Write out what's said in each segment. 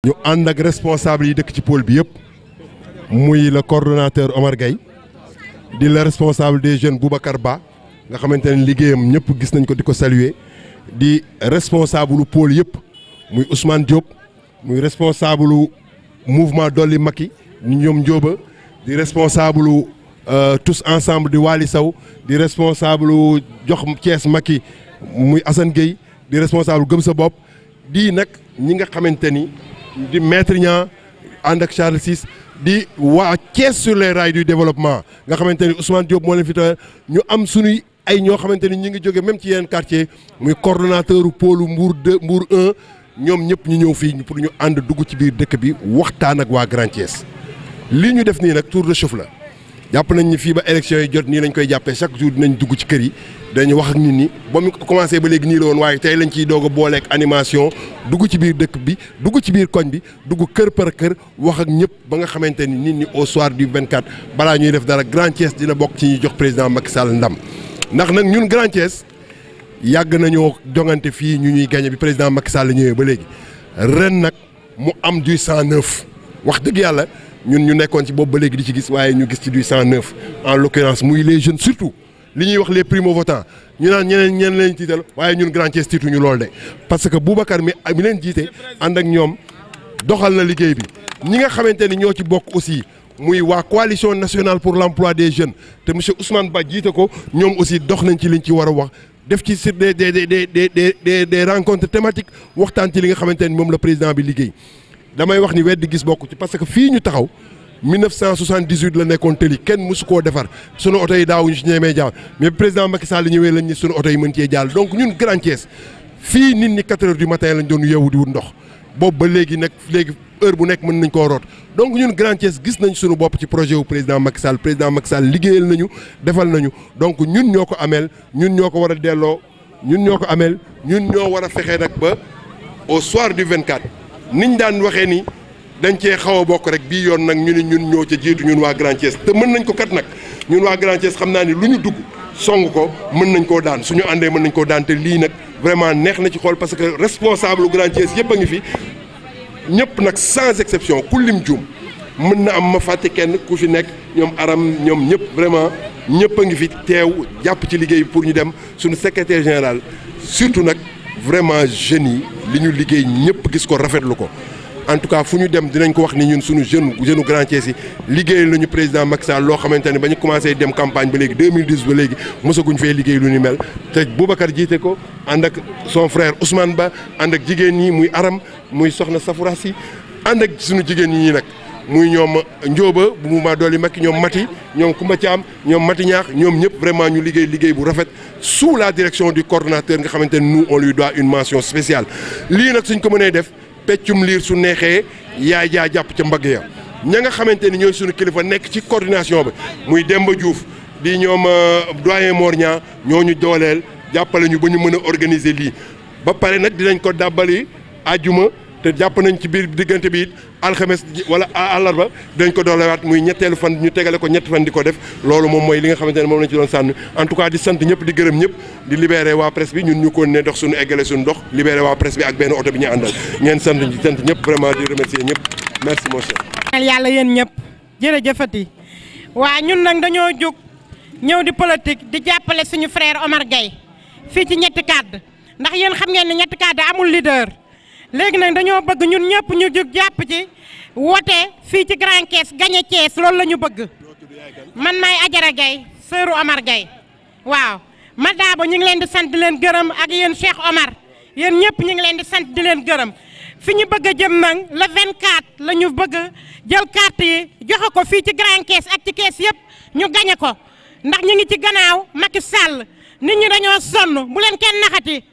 ñu ànd ak responsable yi dëkk ci pôle bi yëpp muy le coordonnateur Omar Gueye di le responsable des jeunes Boubacar Ba nga xamante ne liggéeyam ñëpp gis nañ ko di ko saluer di responsable pôle yëpp muy Ousmane Diop muy responsable mouvement Dolli Macky ñoom Ndioba di responsable tous ensemble di Wali Sow di responsable jox Thiès Macky muy Assane Gueye di responsable gëm sa bopp di nag ñi nga xamante ni di maître ñaa ànd ak Charles Ciss di waa Thiès sur les rails du développement nga xamante ni Ousmane Diop moo leen fi tawee ñu am suñuy ay ñoo xamante ni ñi ngi jóge même ci yeneen quartier muy coordonnateur pôle Mbour 2 Mbour 1 ñoom ñëpp ñu ñëw fii pour ñu ànd dugg ci biir dëkk bi waxtaan ak waa Grand Thiès lii ñu def nii nag tour de chauffe la jàpp nañ ni fii ba élection yi jot nii lañ koy jàppee chaque jour dinañ dugg ci kër yi dañu wax ak nit ñi ba mu commencé ba léegi nii la woon waaye tey lañ ciy doog a booleeg animation dugg ci biir dëkk bi dugg ci biir koñ bi dugg kër par kër wax ak ñëpp ba nga xamante ni nit ñi au soir du 24 balaa ñuy def dara Grand Thiès dina bokk ci ñuy jox président Macky Sall ndam ndax nag ñun Grand Thiès yàgg nañoo jongante fii ñu ñuy gagné bi président Macky Sall ñëwee ba léegi ren nag mu am du 109 wax dëgg yàlla ñun ñu nekkoon ci boobu ba léegi di ci gis waaye ñu gis ci du 109 en l'occurrence muy les jeunes surtout li ñuy wax les primo-votants ñu naan ñeneen lañ tiital waaye ñun Grand Thiès tiituñu loolu de parce que Boubacar mi leen jiite ànd ak ñoom doxal na liggéey bi ñi nga xamante ni ñoo ci bokk aussi muy waa coalition nationale pour l'emploi des jeunes te monsieur Ousmane Ba jiite ko ñoom aussi dox nañ ci liñ ci war a wax def ci sur des rencontres thématiques waxtaan ci li nga xamante ni moom la président bi liggéey damay wax ni weddi gis bokk ci parce que fii ñu taxaw 1978 la nekkoon tëli kenn mësu koo defar sunu oto yi daawuñu ci ñeemee jàll mais président Macky Sall ñëwee lañ ni sunu oto yi mën cee jàll donc ñun Grand Thiès fii nit ñi 4 heures du matin lañ doon yeewu di wut ndox boobu ba léegi nag léegi heure bu nekk mën nañ koo root donc ñun Grand Thiès gis nañ sunu bopp ci projet wu président Macky Sall liggéeyal nañu defal nañu donc ñun ñoo ko ameel ñun ñoo ko war a delloo ñun ñoo ko ameel ñun ñoo war a fexe nag ba au soir du 24 niñ daan waxee ni dañ cee xaw a bokk rek bii yoon nag ñu ni ñun ñoo ca jiitu ñun waa Grand Thiès te mën nañ ko kat nag ñun waa Grand Thiès xam naa ni lu ñu dugg song ko mën nañ koo daan suñu àndee mën nañ koo daan te lii nag vraiment neex na ci xool parce que responsable u Grand Thiès yëpp a ngi fi ñëpp nag sans exception ku lim juum mën na am ma fàtte kenn ku fi nekk ñoom aram ñoom ñëpp vraiment ñëpp a ngi fi teew jàpp ci liggéey bi pour ñu dem suñu secrétaire général surtout nag vraiment jeunes yi li ñu liggéey ñëpp gis ko rafetlu ko en tout cas fu ñu dem dinañ ko wax ni ñun suñu jeune Grand Thiès yi liggéeyal nañu président Macky Sall loo xamante ne ba ñu commencé dem campagne ba léegi 2012 ba léegi mosaguñ fee liggéey lu ni mel te Boubacar jiite ko ànd ak son frère Ousmane Ba ànd ak jigéen ñi muy aram muy soxna Safoura si ànd ak suñu jigéen ñi nag muy ñoom Ndioba bu mouvement Dolli Macky ñoom Mati ñoom Koumba Thiam ñoom Mati Ñaax ñoom ñëpp vraiment ñu liggéey bu rafet sous la direction du coordonnateur nga xamante ne nous on lui doit une mention spéciale lii nag suñ ko mënee def peccum liir su neexee yaay jaa jàpp ca mbagg ya ña nga xamante ni ñooy suñu kilifa nekk ci coordination bi muy Demba Diouf di ñoom doyen Mor Niang ñooñu dooleel jàppale ñu ba ñu mën a organiser lii ba pare nag dinañ ko dàbbali àjjuma te jàpp nañ ci biir diggante bi it alxames wala àllarba dañ ko doolewaat muy ñetteelu fan ñu tegale ko ñetti fan di ko def loolu moom mooy li nga xamante ne moom lañ ci doon sànni en tout cas di sant ñëpp di gërëm ñëpp di libéré waa presse bi ñun ñu ko ne dox suñu eggale suñu dox libéré waa presse bi ak benn oto bi ñu àndal ngeen sant ñëpp vraiment di remercier ñëpp merci mon cher. yàlla yéen ñëpp jërëjëfati waa ñun nag dañoo jóg ñëw di politique di jàppale suñu frère Omar Gueye fii ci ñetti kàdd ndax yéen xam ngeen ne ñetti kàdd amul leader léegi nag dañoo bëgg ñun ñëpp ñu jóg jàpp ci wote fii ci Grand Thiès gagné Thiès loolu la ñu bëgg man maay Adjara Gueye sœuru Omar Gueye waaw ma daabo ñu ngi leen di sant di leen gërëm ak yéen Cheikh Omar yéen ñëpp ñu ngi leen di sant di leen gërëm fi ñu bëgg a jëm nag le 24 la ñu bëgg jël carte yi joxe ko fii ci Grand Thiès ak ci Thiès yëpp ñu gagné ko ndax ñu ngi ci gannaaw Macky Sall nit ñi dañoo sonn bu leen kenn naxati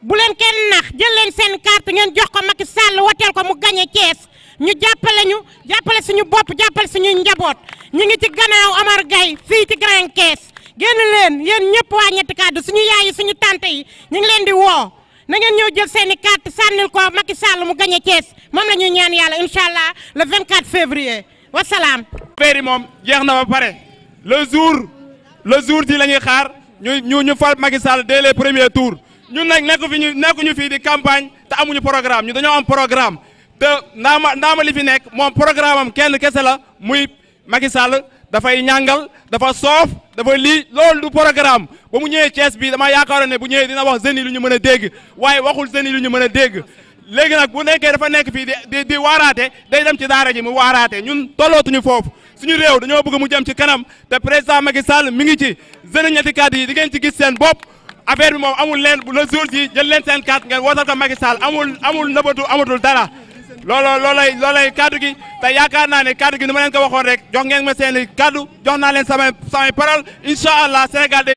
bu leen kenn nax jël leen seen carte ngeen jox ko Macky Sall woteel ko mu gagné Thiès ñu jàppale suñu bopp jàppale suñu njaboot ñu ngi ci gannaaw Omar Gueye fii ci Grand Thiès génn leen yéen ñëpp waa ñetti kàddu suñu yaay yi suñu tante yi ñu ngi leen di woo na ngeen ñëw jël seen i carte sànnil ko Macky Sall mu gagné Thiès moom la ñuy ñaan yàlla incha allah le 24 février wasalaam. affaire yi moom jeex na ba pare le jour ci la ñuy xaar ñu fal Macky Sall dès les premiers tours. ñun nag nekkuñu fii di campagne te amuñu programme ñu dañoo am programme te ndaama li fi nekk moom programme am kenn kese la muy Macky Sall dafay ñàngal dafa soof dafa lii loolu du programme ba mu ñëwee Thiès bi dama yaakaaroon ne bu ñëwee dina wax jeunes yi lu ñu mën a dégg waaye waxul jeunes yi lu ñu mën a dégg léegi nag bu nekkee dafa nekk fii di waaraate day dem ci daara ji mu waaraate ñun tollootuñu foofu suñu réew dañoo bëgg mu jëm ci kanam te président Macky Sall mi ngi ci jeunes ñetti kàddu yi di ngeen ci gis seen bopp affaire bi moom amul leen le jour ji jël leen seen carte ngeen wootal ko Macky Sall amul nëbatu amatul dara loolay kaddu gi te yaakaar naa ne kaddu gi ni ma leen ko waxoon rek jox ngeen ma seen i kaddu jox naa leen samay parole incha allah Sénégal de